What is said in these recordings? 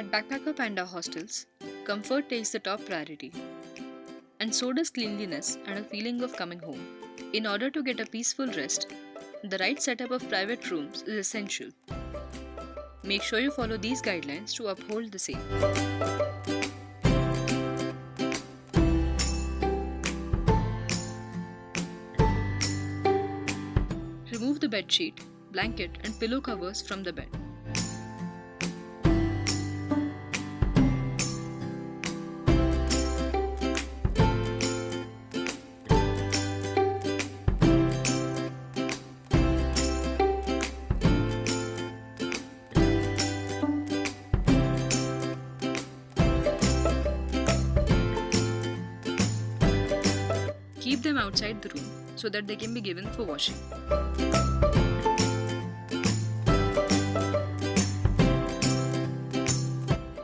At Backpacker Panda hostels, comfort takes the top priority, and so does cleanliness and a feeling of coming home. In order to get a peaceful rest, the right setup of private rooms is essential. Make sure you follow these guidelines to uphold the same. Remove the bedsheet, blanket, and pillow covers from the bed. Keep them outside the room so that they can be given for washing.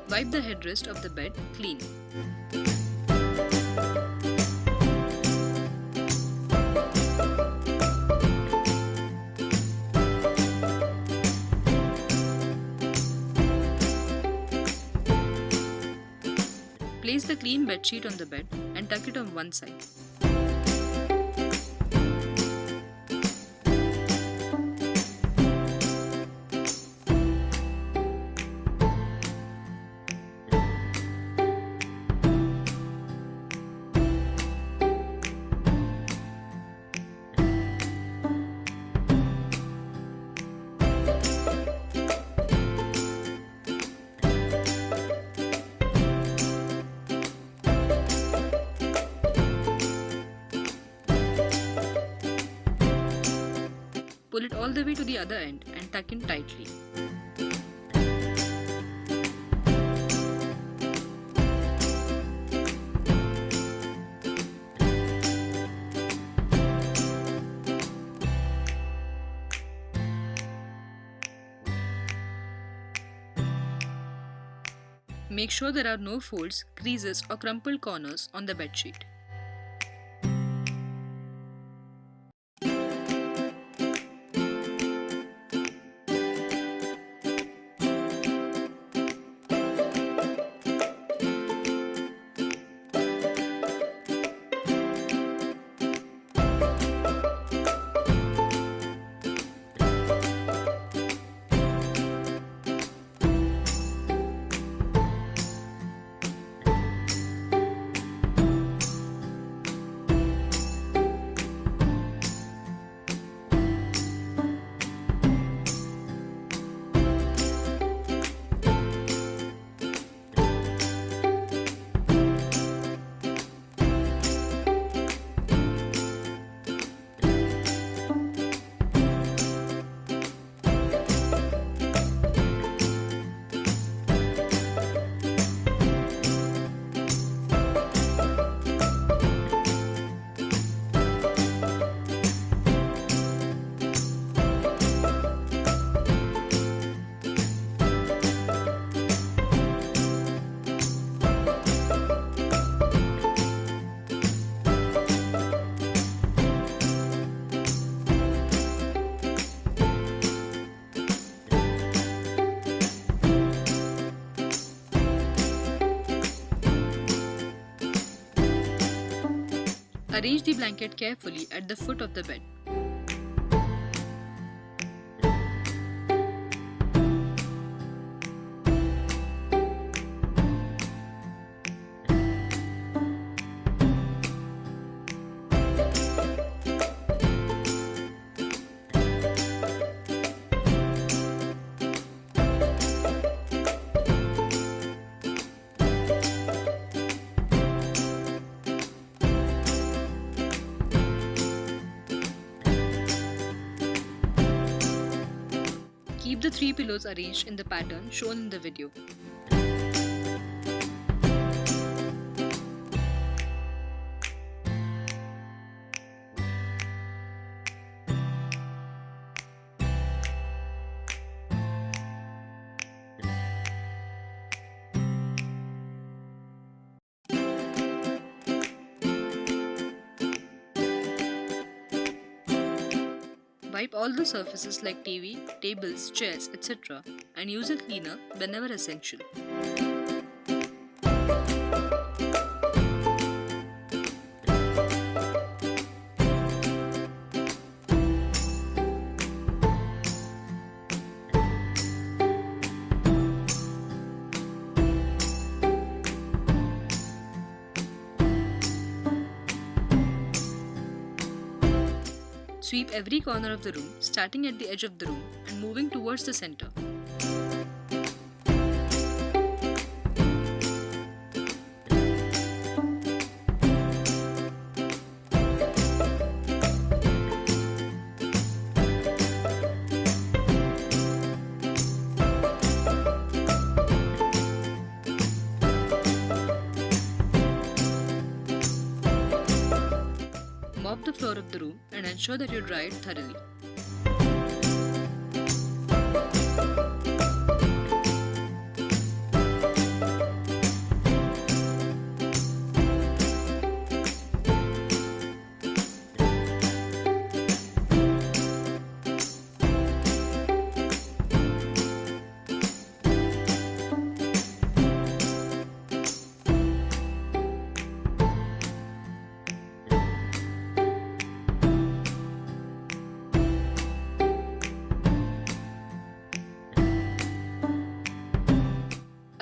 Wipe the headrest of the bed clean. Place the clean bedsheet on the bed and tuck it on one side. Pull it all the way to the other end and tuck in tightly. Make sure there are no folds, creases, or crumpled corners on the bedsheet. Arrange the blanket carefully at the foot of the bed. Keep the 3 pillows arranged in the pattern shown in the video. Wipe all the surfaces like TV, tables, chairs, etc. and use a cleaner whenever essential. Sweep every corner of the room, starting at the edge of the room and moving towards the center. Mop the floor of the room and ensure that you dry it thoroughly.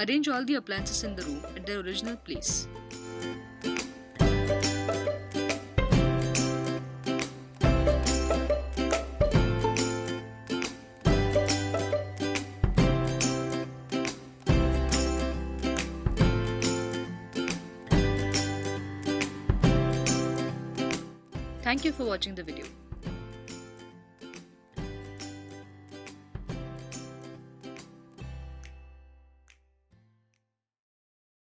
Arrange all the appliances in the room at their original place. Thank you for watching the video.